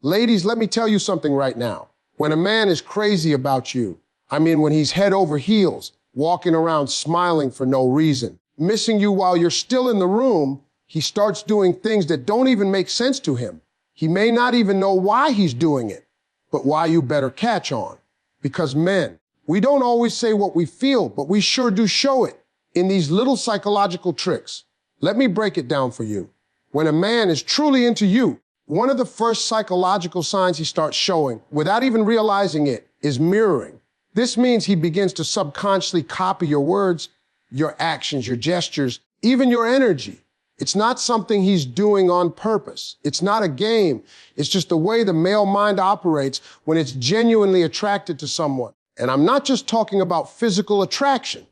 Ladies, let me tell you something right now. When a man is crazy about you, I mean when he's head over heels, walking around smiling for no reason, missing you while you're still in the room, he starts doing things that don't even make sense to him. He may not even know why he's doing it, but why you better catch on. Because men, we don't always say what we feel, but we sure do show it in these little psychological tricks. Let me break it down for you. When a man is truly into you, one of the first psychological signs he starts showing, without even realizing it, is mirroring. This means he begins to subconsciously copy your words, your actions, your gestures, even your energy. It's not something he's doing on purpose. It's not a game. It's just the way the male mind operates when it's genuinely attracted to someone. And I'm not just talking about physical attraction.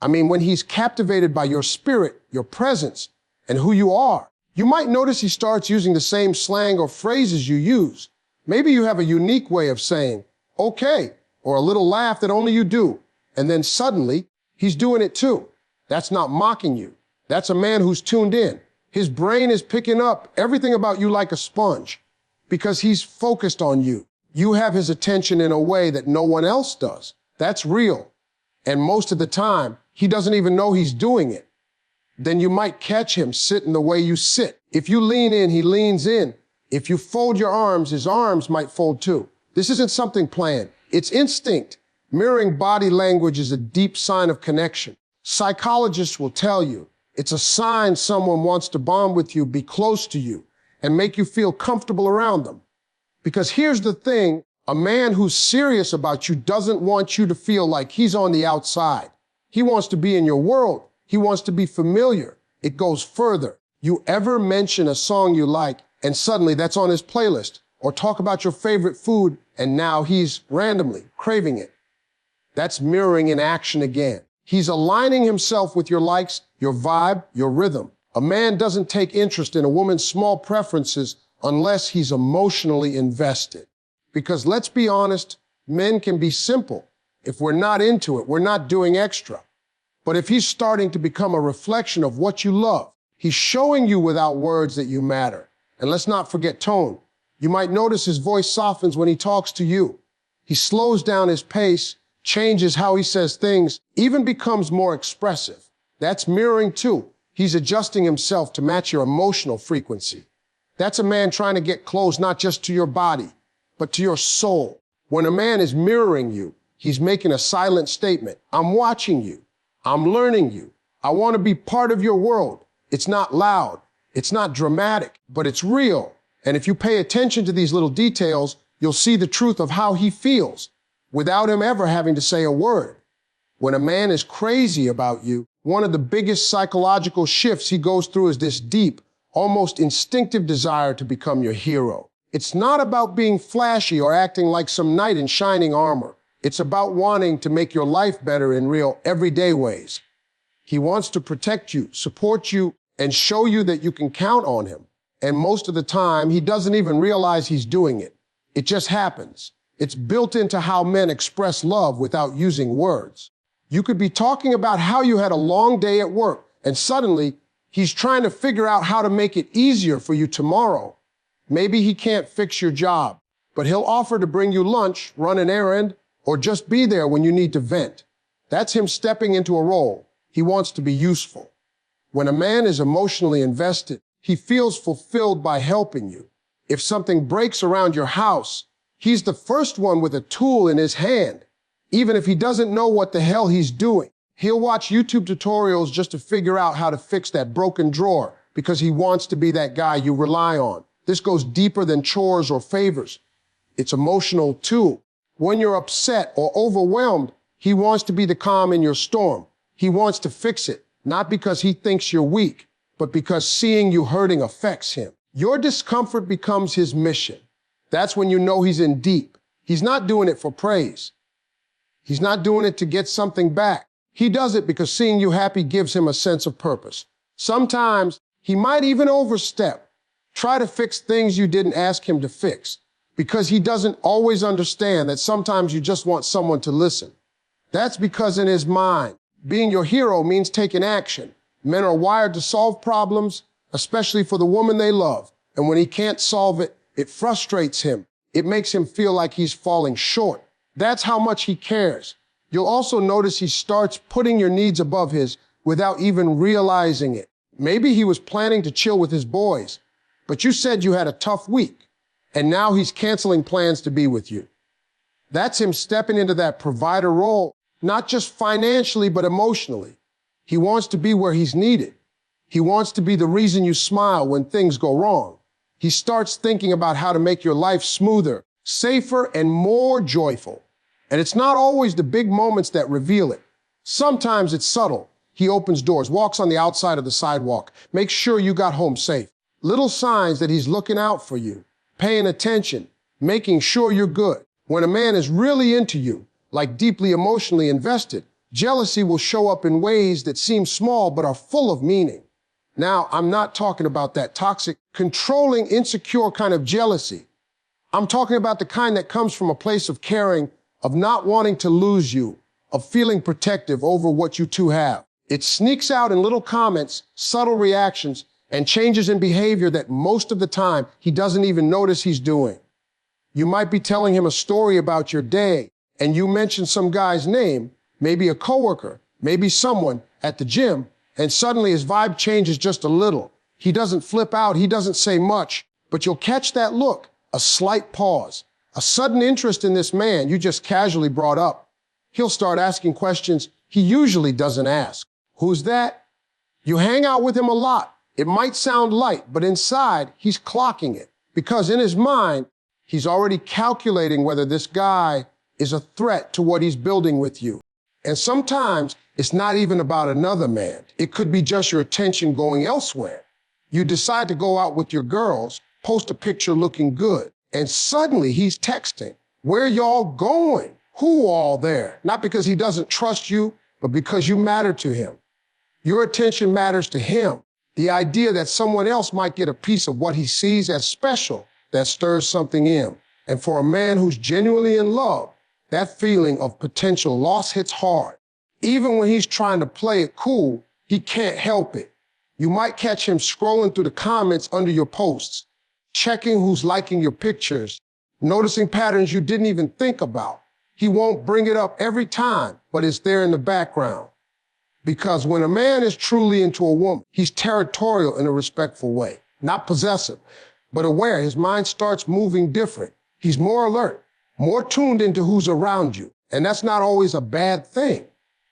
I mean, when he's captivated by your spirit, your presence, and who you are. You might notice he starts using the same slang or phrases you use. Maybe you have a unique way of saying, okay, or a little laugh that only you do. And then suddenly, he's doing it too. That's not mocking you. That's a man who's tuned in. His brain is picking up everything about you like a sponge because he's focused on you. You have his attention in a way that no one else does. That's real. And most of the time, he doesn't even know he's doing it. Then you might catch him sitting the way you sit. If you lean in, he leans in. If you fold your arms, his arms might fold too. This isn't something planned. It's instinct. Mirroring body language is a deep sign of connection. Psychologists will tell you it's a sign someone wants to bond with you, be close to you, and make you feel comfortable around them. Because here's the thing, a man who's serious about you doesn't want you to feel like he's on the outside. He wants to be in your world. He wants to be familiar. It goes further. You ever mention a song you like, and suddenly that's on his playlist, or talk about your favorite food, and now he's randomly craving it. That's mirroring in action again. He's aligning himself with your likes, your vibe, your rhythm. A man doesn't take interest in a woman's small preferences unless he's emotionally invested. Because let's be honest, men can be simple. If we're not into it, we're not doing extra. But if he's starting to become a reflection of what you love, he's showing you without words that you matter. And let's not forget tone. You might notice his voice softens when he talks to you. He slows down his pace, changes how he says things, even becomes more expressive. That's mirroring too. He's adjusting himself to match your emotional frequency. That's a man trying to get close not just to your body, but to your soul. When a man is mirroring you, he's making a silent statement. I'm watching you. I'm learning you. I want to be part of your world. It's not loud. It's not dramatic, but it's real. And if you pay attention to these little details, you'll see the truth of how he feels without him ever having to say a word. When a man is crazy about you, one of the biggest psychological shifts he goes through is this deep, almost instinctive desire to become your hero. It's not about being flashy or acting like some knight in shining armor. It's about wanting to make your life better in real, everyday ways. He wants to protect you, support you, and show you that you can count on him. And most of the time, he doesn't even realize he's doing it. It just happens. It's built into how men express love without using words. You could be talking about how you had a long day at work, and suddenly, he's trying to figure out how to make it easier for you tomorrow. Maybe he can't fix your job, but he'll offer to bring you lunch, run an errand, or just be there when you need to vent. That's him stepping into a role. He wants to be useful. When a man is emotionally invested, he feels fulfilled by helping you. If something breaks around your house, he's the first one with a tool in his hand. Even if he doesn't know what the hell he's doing, he'll watch YouTube tutorials just to figure out how to fix that broken drawer because he wants to be that guy you rely on. This goes deeper than chores or favors. It's emotional too. When you're upset or overwhelmed, he wants to be the calm in your storm. He wants to fix it, not because he thinks you're weak, but because seeing you hurting affects him. Your discomfort becomes his mission. That's when you know he's in deep. He's not doing it for praise. He's not doing it to get something back. He does it because seeing you happy gives him a sense of purpose. Sometimes he might even overstep, try to fix things you didn't ask him to fix, because he doesn't always understand that sometimes you just want someone to listen. That's because in his mind, being your hero means taking action. Men are wired to solve problems, especially for the woman they love. And when he can't solve it, It frustrates him. It makes him feel like he's falling short. That's how much he cares. You'll also notice he starts putting your needs above his without even realizing it. Maybe he was planning to chill with his boys, but you said you had a tough week, and now he's canceling plans to be with you. That's him stepping into that provider role, not just financially, but emotionally. He wants to be where he's needed. He wants to be the reason you smile when things go wrong. He starts thinking about how to make your life smoother, safer, and more joyful. And it's not always the big moments that reveal it. Sometimes it's subtle. He opens doors, walks on the outside of the sidewalk, makes sure you got home safe. Little signs that he's looking out for you, paying attention, making sure you're good. When a man is really into you, like deeply emotionally invested, jealousy will show up in ways that seem small but are full of meaning. Now, I'm not talking about that toxic, controlling, insecure kind of jealousy. I'm talking about the kind that comes from a place of caring, of not wanting to lose you, of feeling protective over what you two have. It sneaks out in little comments, subtle reactions, and changes in behavior that most of the time he doesn't even notice he's doing. You might be telling him a story about your day, and you mention some guy's name, maybe a coworker, maybe someone at the gym, and suddenly his vibe changes just a little. He doesn't flip out, he doesn't say much, but you'll catch that look, a slight pause, a sudden interest in this man you just casually brought up. He'll start asking questions he usually doesn't ask. Who's that? You hang out with him a lot. It might sound light, but inside, he's clocking it. Because in his mind, he's already calculating whether this guy is a threat to what he's building with you. And sometimes, it's not even about another man. It could be just your attention going elsewhere. You decide to go out with your girls, post a picture looking good, and suddenly he's texting. Where y'all going? Who all there? Not because he doesn't trust you, but because you matter to him. Your attention matters to him. The idea that someone else might get a piece of what he sees as special, that stirs something in. And for a man who's genuinely in love, that feeling of potential loss hits hard. Even when he's trying to play it cool, he can't help it. You might catch him scrolling through the comments under your posts, checking who's liking your pictures, noticing patterns you didn't even think about. He won't bring it up every time, but it's there in the background. Because when a man is truly into a woman, he's territorial in a respectful way, not possessive, but aware. His mind starts moving different. He's more alert, more tuned into who's around you. And that's not always a bad thing.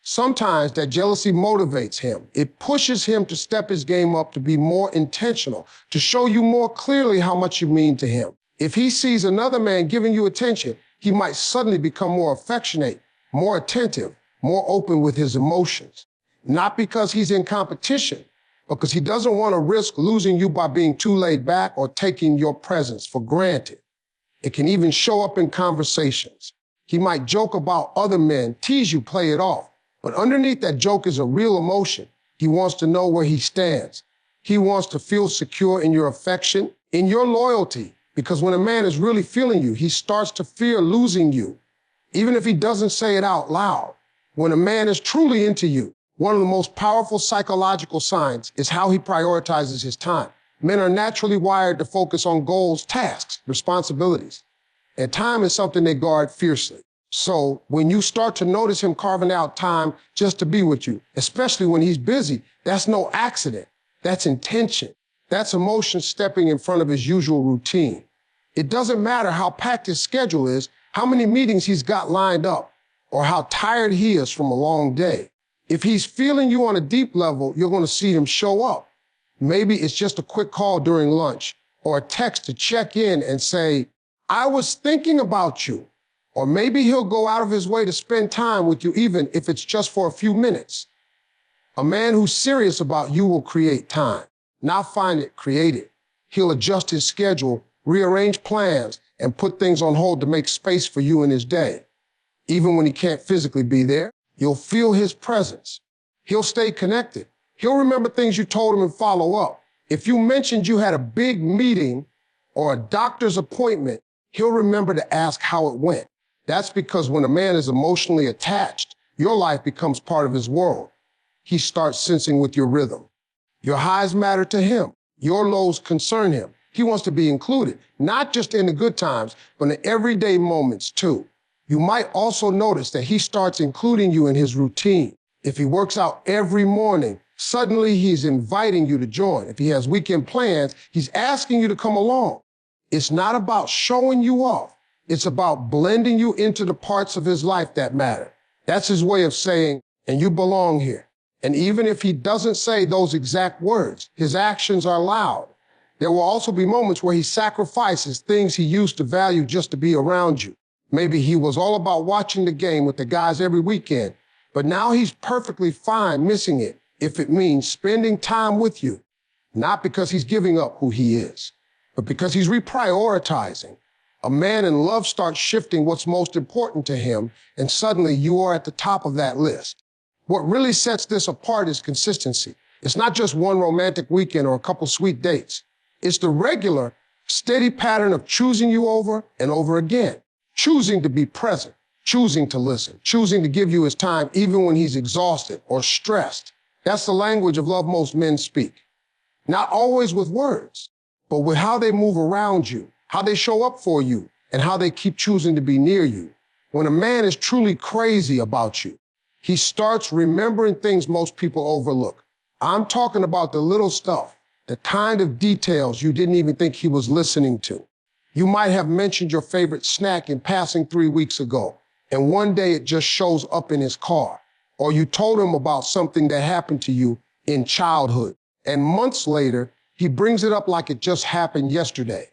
Sometimes that jealousy motivates him. It pushes him to step his game up, to be more intentional, to show you more clearly how much you mean to him. If he sees another man giving you attention, he might suddenly become more affectionate, more attentive, more open with his emotions. Not because he's in competition, but because he doesn't want to risk losing you by being too laid back or taking your presence for granted. It can even show up in conversations. He might joke about other men, tease you, play it off. But underneath that joke is a real emotion. He wants to know where he stands. He wants to feel secure in your affection, in your loyalty. Because when a man is really feeling you, he starts to fear losing you, even if he doesn't say it out loud. When a man is truly into you, one of the most powerful psychological signs is how he prioritizes his time. Men are naturally wired to focus on goals, tasks, responsibilities. And time is something they guard fiercely. So when you start to notice him carving out time just to be with you, especially when he's busy, that's no accident. That's intention. That's emotion stepping in front of his usual routine. It doesn't matter how packed his schedule is, how many meetings he's got lined up, or how tired he is from a long day. If he's feeling you on a deep level, you're going to see him show up. Maybe it's just a quick call during lunch, or a text to check in and say, I was thinking about you. Or maybe he'll go out of his way to spend time with you, even if it's just for a few minutes. A man who's serious about you will create time, not find it, create it. He'll adjust his schedule, rearrange plans, and put things on hold to make space for you in his day. Even when he can't physically be there, you'll feel his presence. He'll stay connected. He'll remember things you told him and follow up. If you mentioned you had a big meeting or a doctor's appointment, he'll remember to ask how it went. That's because when a man is emotionally attached, your life becomes part of his world. He starts sensing with your rhythm. Your highs matter to him. Your lows concern him. He wants to be included, not just in the good times, but in the everyday moments too. You might also notice that he starts including you in his routine. If he works out every morning, suddenly he's inviting you to join. If he has weekend plans, he's asking you to come along. It's not about showing you off. It's about blending you into the parts of his life that matter. That's his way of saying, and you belong here. And even if he doesn't say those exact words, his actions are loud. There will also be moments where he sacrifices things he used to value just to be around you. Maybe he was all about watching the game with the guys every weekend, but now he's perfectly fine missing it if it means spending time with you. Not because he's giving up who he is, but because he's reprioritizing. A man in love starts shifting what's most important to him, and suddenly you are at the top of that list. What really sets this apart is consistency. It's not just one romantic weekend or a couple sweet dates. It's the regular, steady pattern of choosing you over and over again. Choosing to be present, choosing to listen, choosing to give you his time even when he's exhausted or stressed. That's the language of love most men speak. Not always with words, but with how they move around you, how they show up for you, and how they keep choosing to be near you. When a man is truly crazy about you, he starts remembering things most people overlook. I'm talking about the little stuff, the kind of details you didn't even think he was listening to. You might have mentioned your favorite snack in passing 3 weeks ago, and one day it just shows up in his car. Or you told him about something that happened to you in childhood, and months later, he brings it up like it just happened yesterday.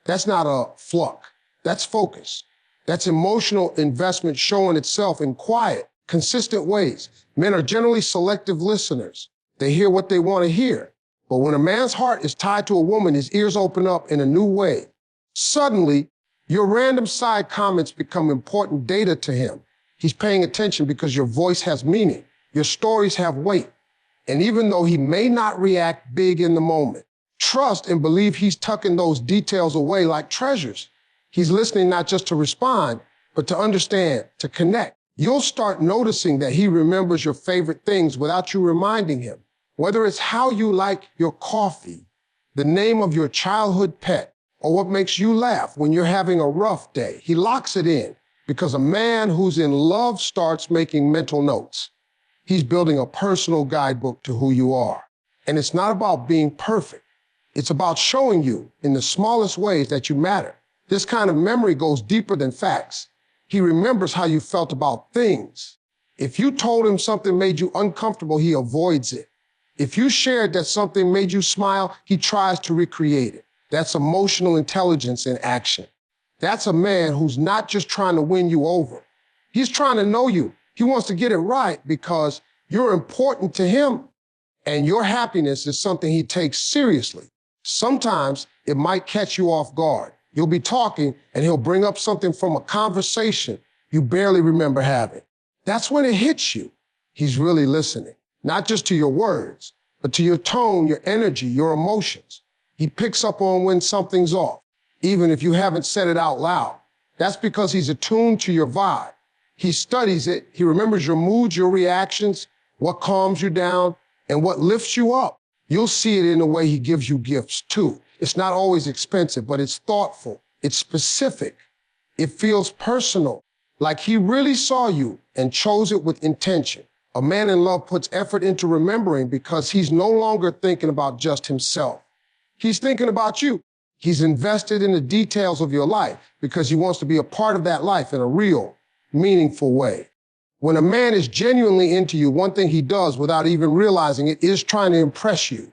That's not a fluke. That's focus. That's emotional investment showing itself in quiet, consistent ways. Men are generally selective listeners. They hear what they want to hear. But when a man's heart is tied to a woman, his ears open up in a new way. Suddenly, your random side comments become important data to him. He's paying attention because your voice has meaning. Your stories have weight. And even though he may not react big in the moment, trust and believe he's tucking those details away like treasures. He's listening not just to respond, but to understand, to connect. You'll start noticing that he remembers your favorite things without you reminding him. Whether it's how you like your coffee, the name of your childhood pet, or what makes you laugh when you're having a rough day, he locks it in because a man who's in love starts making mental notes. He's building a personal guidebook to who you are. And it's not about being perfect. It's about showing you in the smallest ways that you matter. This kind of memory goes deeper than facts. He remembers how you felt about things. If you told him something made you uncomfortable, he avoids it. If you shared that something made you smile, he tries to recreate it. That's emotional intelligence in action. That's a man who's not just trying to win you over. He's trying to know you. He wants to get it right because you're important to him, and your happiness is something he takes seriously. Sometimes it might catch you off guard. You'll be talking and he'll bring up something from a conversation you barely remember having. That's when it hits you. He's really listening, not just to your words, but to your tone, your energy, your emotions. He picks up on when something's off, even if you haven't said it out loud. That's because he's attuned to your vibe. He studies it. He remembers your moods, your reactions, what calms you down, and what lifts you up. You'll see it in the way he gives you gifts, too. It's not always expensive, but it's thoughtful. It's specific. It feels personal, like he really saw you and chose it with intention. A man in love puts effort into remembering because he's no longer thinking about just himself. He's thinking about you. He's invested in the details of your life because he wants to be a part of that life in a real, meaningful way. When a man is genuinely into you, one thing he does without even realizing it is trying to impress you,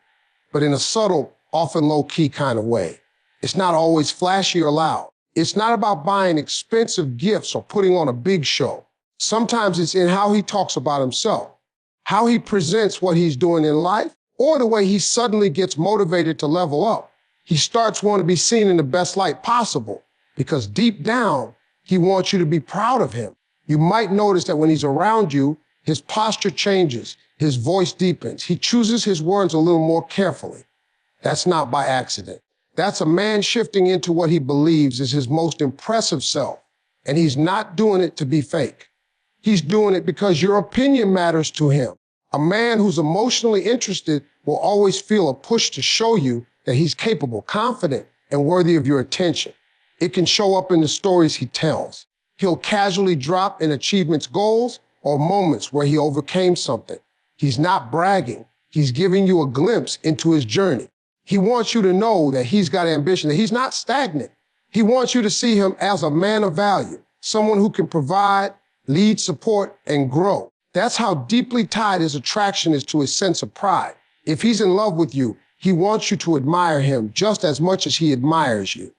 but in a subtle, often low-key kind of way. It's not always flashy or loud. It's not about buying expensive gifts or putting on a big show. Sometimes it's in how he talks about himself, how he presents what he's doing in life, or the way he suddenly gets motivated to level up. He starts wanting to be seen in the best light possible because deep down, he wants you to be proud of him. You might notice that when he's around you, his posture changes, his voice deepens. He chooses his words a little more carefully. That's not by accident. That's a man shifting into what he believes is his most impressive self. And he's not doing it to be fake. He's doing it because your opinion matters to him. A man who's emotionally interested will always feel a push to show you that he's capable, confident, and worthy of your attention. It can show up in the stories he tells. He'll casually drop in achievements, goals, or moments where he overcame something. He's not bragging. He's giving you a glimpse into his journey. He wants you to know that he's got ambition, that he's not stagnant. He wants you to see him as a man of value, someone who can provide, lead, support, and grow. That's how deeply tied his attraction is to his sense of pride. If he's in love with you, he wants you to admire him just as much as he admires you.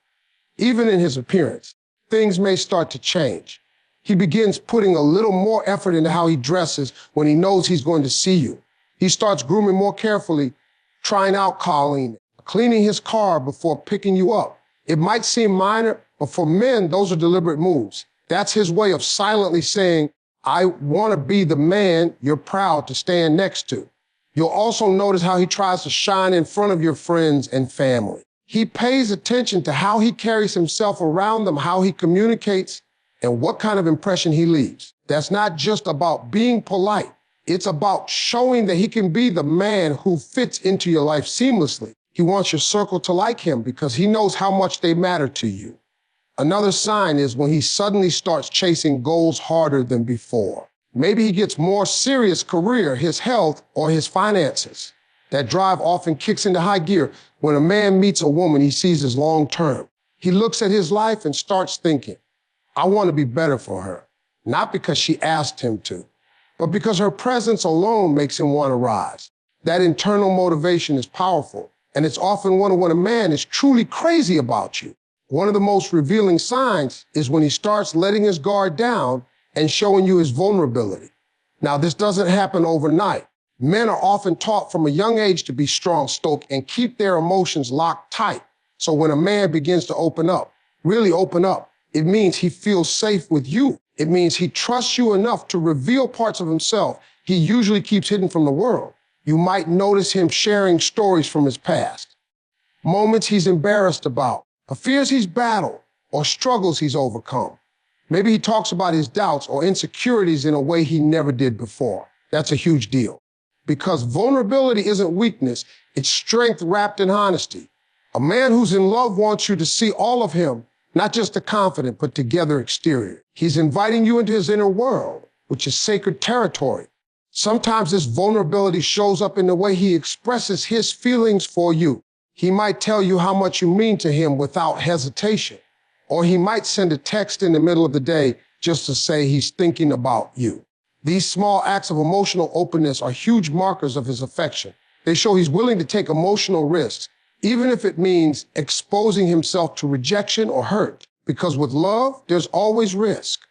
Even in his appearance, things may start to change. He begins putting a little more effort into how he dresses when he knows he's going to see you. He starts grooming more carefully, trying out Colleen, cleaning his car before picking you up. It might seem minor, but for men, those are deliberate moves. That's his way of silently saying, I want to be the man you're proud to stand next to. You'll also notice how he tries to shine in front of your friends and family. He pays attention to how he carries himself around them, how he communicates, and what kind of impression he leaves. That's not just about being polite. It's about showing that he can be the man who fits into your life seamlessly. He wants your circle to like him because he knows how much they matter to you. Another sign is when he suddenly starts chasing goals harder than before. Maybe he gets more serious career, his health, or his finances. That drive often kicks into high gear when a man meets a woman he sees as long-term. He looks at his life and starts thinking, I want to be better for her. Not because she asked him to, but because her presence alone makes him want to rise. That internal motivation is powerful, and it's often one of when a man is truly crazy about you. One of the most revealing signs is when he starts letting his guard down and showing you his vulnerability. Now, this doesn't happen overnight. Men are often taught from a young age to be strong-stoked and keep their emotions locked tight. So when a man begins to open up, really open up, it means he feels safe with you. It means he trusts you enough to reveal parts of himself he usually keeps hidden from the world. You might notice him sharing stories from his past, moments he's embarrassed about, fears he's battled, or struggles he's overcome. Maybe he talks about his doubts or insecurities in a way he never did before. That's a huge deal. Because vulnerability isn't weakness, it's strength wrapped in honesty. A man who's in love wants you to see all of him, not just the confident, but together exterior. He's inviting you into his inner world, which is sacred territory. Sometimes this vulnerability shows up in the way he expresses his feelings for you. He might tell you how much you mean to him without hesitation. Or he might send a text in the middle of the day just to say he's thinking about you. These small acts of emotional openness are huge markers of his affection. They show he's willing to take emotional risks, even if it means exposing himself to rejection or hurt. Because with love, there's always risk.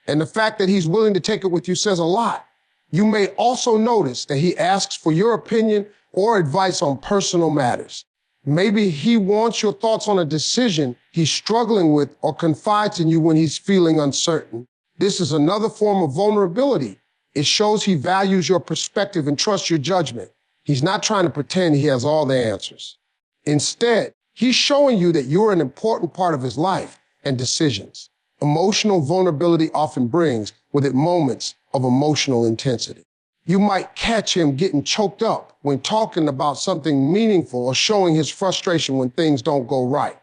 And the fact that he's willing to take it with you says a lot. You may also notice that he asks for your opinion or advice on personal matters. Maybe he wants your thoughts on a decision he's struggling with or confides in you when he's feeling uncertain. This is another form of vulnerability. It shows he values your perspective and trusts your judgment. He's not trying to pretend he has all the answers. Instead, he's showing you that you're an important part of his life and decisions. Emotional vulnerability often brings with it moments of emotional intensity. You might catch him getting choked up when talking about something meaningful or showing his frustration when things don't go right.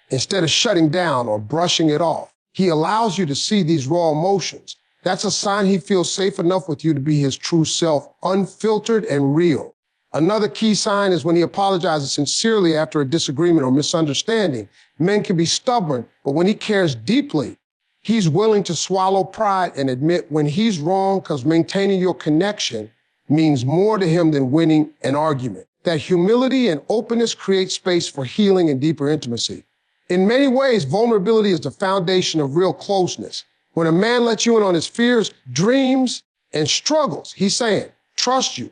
Instead of shutting down or brushing it off, he allows you to see these raw emotions. That's a sign he feels safe enough with you to be his true self, unfiltered and real. Another key sign is when he apologizes sincerely after a disagreement or misunderstanding. Men can be stubborn, but when he cares deeply, he's willing to swallow pride and admit when he's wrong, because maintaining your connection means more to him than winning an argument. That humility and openness create space for healing and deeper intimacy. In many ways, vulnerability is the foundation of real closeness. When a man lets you in on his fears, dreams, and struggles, he's saying, trust you.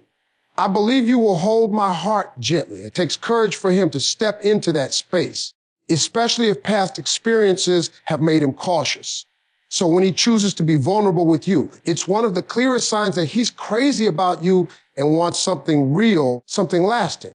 I believe you will hold my heart gently. It takes courage for him to step into that space, especially if past experiences have made him cautious. So when he chooses to be vulnerable with you, it's one of the clearest signs that he's crazy about you and wants something real, something lasting.